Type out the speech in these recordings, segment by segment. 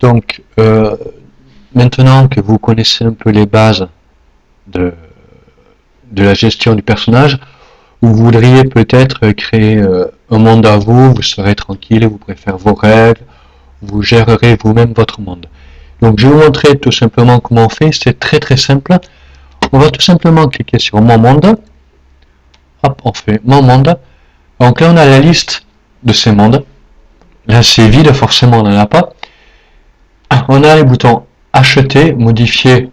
Donc, maintenant que vous connaissez un peu les bases de la gestion du personnage, vous voudriez peut-être créer un monde à vous, vous serez tranquille, vous pourrez faire vos rêves, vous gérerez vous-même votre monde. Donc je vais vous montrer tout simplement comment on fait, c'est très très simple. On va tout simplement cliquer sur mon monde, hop, on fait mon monde, donc là on a la liste de ces mondes, là c'est vide, forcément on n'en a pas. On a les boutons acheter, modifier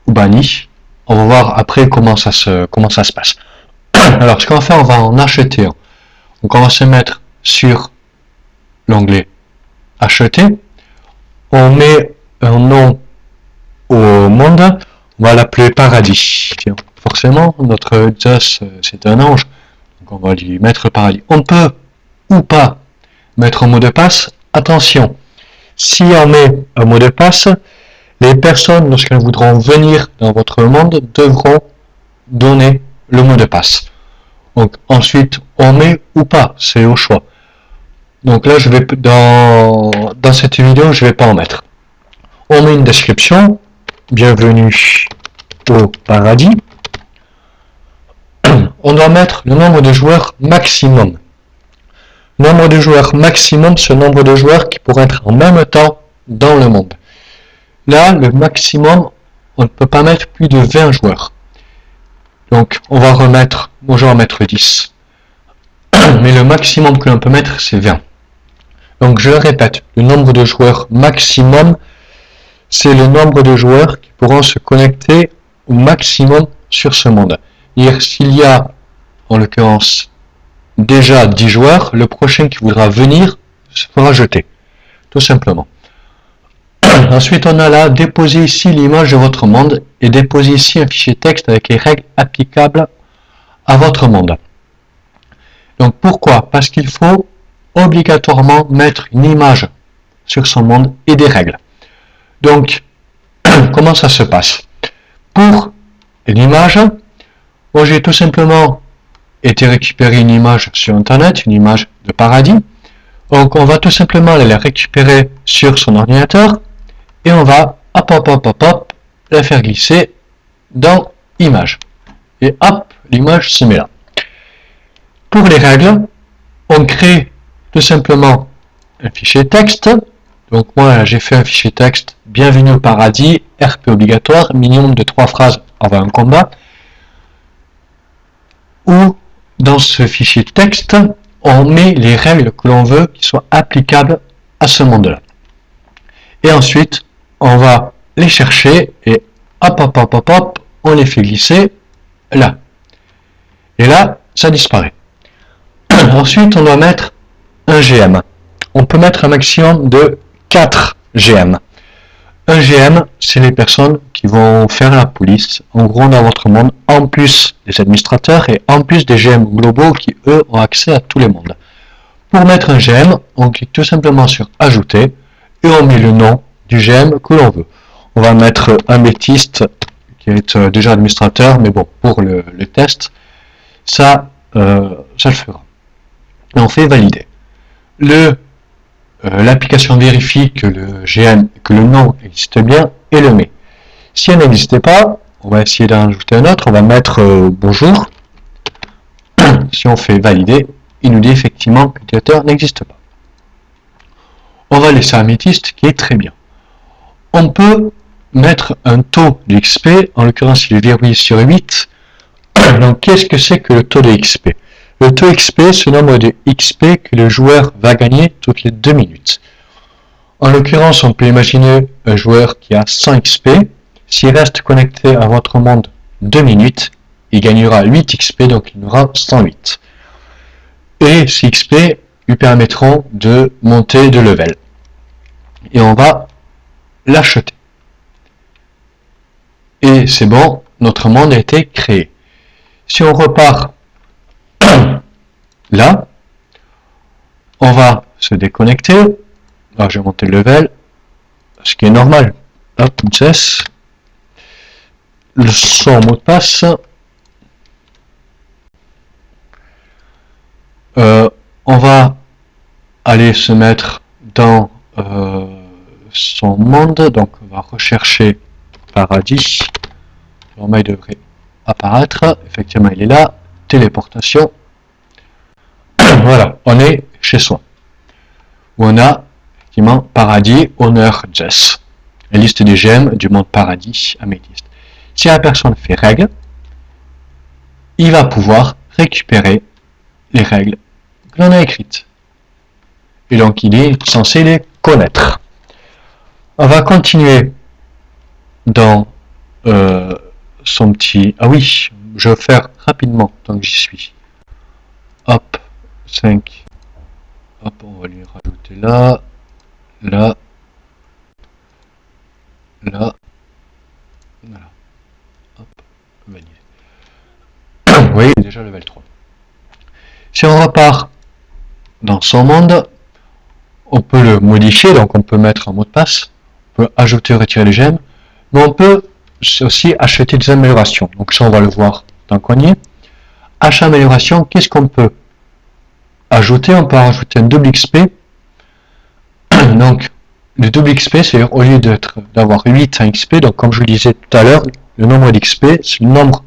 ou banni. On va voir après comment ça se passe. Alors ce qu'on va faire, on va en acheter un. Donc on va se mettre sur l'onglet acheter. On met un nom au monde. On va l'appeler paradis. Forcément, notre Zeus c'est un ange. Donc on va lui mettre paradis. On peut ou pas mettre un mot de passe. Attention, si on met un mot de passe, les personnes, lorsqu'elles voudront venir dans votre monde, devront donner le mot de passe. Donc ensuite, on met ou pas, c'est au choix. Donc là, je vais dans cette vidéo, je vais pas en mettre. On met une description. Bienvenue au paradis. On doit mettre le nombre de joueurs maximum. Nombre de joueurs maximum, ce nombre de joueurs qui pourraient être en même temps dans le monde. Là, le maximum, on ne peut pas mettre plus de 20 joueurs. Donc, on va remettre, moi je vais en mettre 10. Mais le maximum que l'on peut mettre, c'est 20. Donc, je le répète, le nombre de joueurs maximum, c'est le nombre de joueurs qui pourront se connecter au maximum sur ce monde. C'est-à-dire, s'il y a, en l'occurrence, déjà 10 joueurs, le prochain qui voudra venir se fera jeter. Tout simplement. Ensuite, on a là, déposer ici l'image de votre monde et déposer ici un fichier texte avec les règles applicables à votre monde. Donc, pourquoi? Parce qu'il faut obligatoirement mettre une image sur son monde et des règles. Donc, comment ça se passe? Pour une image, moi j'ai tout simplement été récupérer une image sur Internet, une image de paradis. Donc, on va tout simplement aller la récupérer sur son ordinateur. Et on va hop, la faire glisser dans image. Et hop, l'image se met là. Pour les règles, on crée tout simplement un fichier texte. Donc moi, j'ai fait un fichier texte, bienvenue au paradis, RP obligatoire, minimum de 3 phrases avant un combat. Où, dans ce fichier texte, on met les règles que l'on veut qui soient applicables à ce monde-là. Et ensuite, on va les chercher et hop, on les fait glisser là. Et là, ça disparaît. Ensuite, on doit mettre un GM. On peut mettre un maximum de 4 GM. Un GM, c'est les personnes qui vont faire la police, en gros dans votre monde, en plus des administrateurs et en plus des GM globaux qui, eux, ont accès à tous les mondes. Pour mettre un GM, on clique tout simplement sur Ajouter et on met le nom du GM que l'on veut. On va mettre un bêtiste qui est déjà administrateur, mais bon, pour le test, ça le fera. Et on fait valider. L'application vérifie que le GM, que le nom existe bien et le met. Si elle n'existait pas, on va essayer d'en ajouter un autre. On va mettre bonjour. Si on fait valider, il nous dit effectivement que l'utilisateur n'existe pas. On va laisser un métiste qui est très bien. On peut mettre un taux de XP, en l'occurrence il est verrouillé sur 8. Donc qu'est-ce que c'est que le taux de XP? Le taux XP, c'est le nombre de XP que le joueur va gagner toutes les 2 minutes. En l'occurrence, on peut imaginer un joueur qui a 100 XP. S'il reste connecté à votre monde 2 minutes, il gagnera 8 XP, donc il aura 108. Et ces XP lui permettront de monter de level. Et on va l'acheter. Et c'est bon, notre monde a été créé. Si on repart là, on va se déconnecter. Alors, je vais monter le level, ce qui est normal. Hop, on cesse. Son mot de passe. On va aller se mettre dans son monde, donc on va rechercher paradis. Normalement il devrait apparaître, effectivement il est là, téléportation. Voilà, on est chez soi. Où on a effectivement paradis, honneur, Jess. La liste des gemmes du monde paradis, améthyste. Si la personne fait règle, il va pouvoir récupérer les règles que l'on a écrites. Et donc il est censé les connaître. On va continuer dans son petit... Ah oui, je vais faire rapidement tant que j'y suis. Hop, 5. Hop, on va lui rajouter là, là, là. Voilà. Hop, validé. Vous voyez, il est déjà level 3. Si on repart dans son monde, on peut le modifier, donc on peut mettre un mot de passe, on peut ajouter ou retirer les gemmes, mais on peut aussi acheter des améliorations. Donc ça, on va le voir dans qu'on y est. Achat amélioration, qu'est-ce qu'on peut ajouter? On peut rajouter un double XP. Donc, le double XP, c'est au lieu d'avoir 8 en XP, donc comme je vous le disais tout à l'heure, le nombre d'XP, c'est le nombre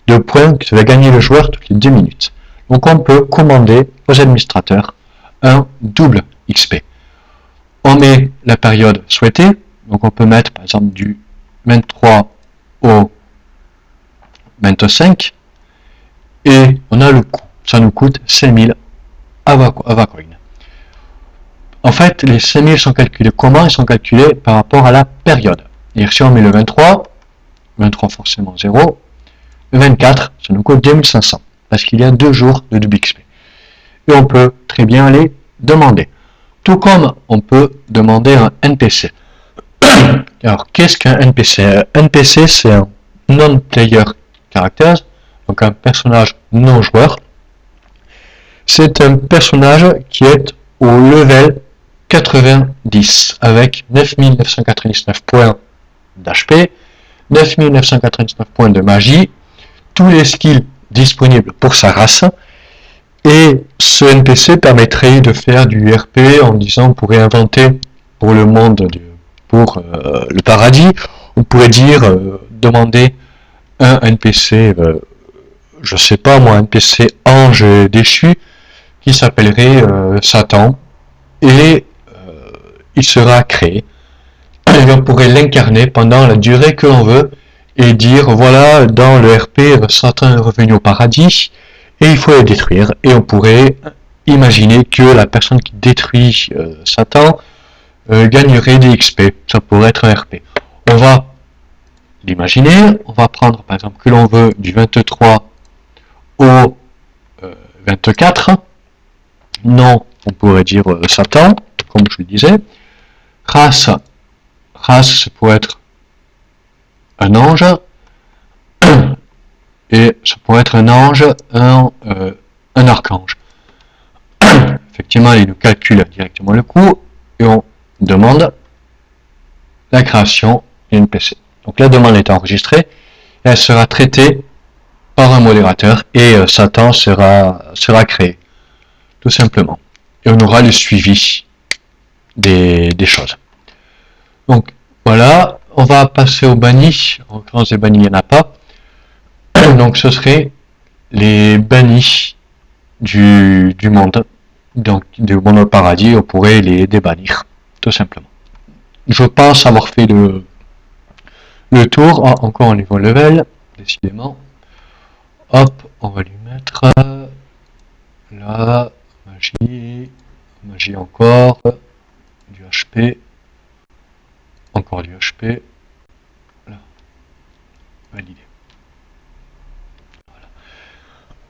de points que va gagner le joueur toutes les 2 minutes. Donc on peut commander aux administrateurs un double XP. On met la période souhaitée, donc on peut mettre par exemple du 23 au 25, et on a le coût. Ça nous coûte 5000 Avacoin. En fait, les 5000 sont calculés comment? Ils sont calculés par rapport à la période. Et si on met le 23 forcément 0, le 24, ça nous coûte 2500, parce qu'il y a 2 jours de double XP. Et on peut très bien les demander. Tout comme on peut demander un NPC. Alors, qu'est-ce qu'un NPC? Un NPC, c'est un non-player character, donc un personnage non-joueur. C'est un personnage qui est au level 90, avec 9999 points d'HP, 9999 points de magie, tous les skills disponibles pour sa race, et ce NPC permettrait de faire du RP en disant on pourrait inventer pour le monde, pour le paradis, on pourrait dire, demander un NPC, je sais pas moi, un NPC ange déchu, qui s'appellerait Satan, et il sera créé. Et on pourrait l'incarner pendant la durée que l'on veut, et dire, voilà, dans le RP, Satan est revenu au paradis, et il faut le détruire. Et on pourrait imaginer que la personne qui détruit Satan gagnerait des XP. Ça pourrait être un RP. On va l'imaginer, on va prendre par exemple que l'on veut du 23 au 24. Non, on pourrait dire Satan, comme je le disais. Race, ça pourrait être un ange. Et ça pourrait être un ange, un archange. Effectivement, il nous calcule directement le coût et on demande la création d'une PC. Donc la demande est enregistrée, et elle sera traitée par un modérateur et Satan sera créé, tout simplement. Et on aura le suivi des choses. Donc voilà, on va passer au banni. En l'occurrence, les bannis, il n'y en a pas. Donc ce serait les bannis du monde, donc du monde au paradis, on pourrait les débannir, tout simplement. Je pense avoir fait le tour. Ah, encore au niveau level, décidément. Hop, on va lui mettre là, magie encore, du HP, encore du HP, là, validé.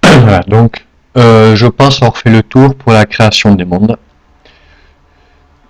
Voilà, donc je pense avoir fait le tour pour la création des mondes.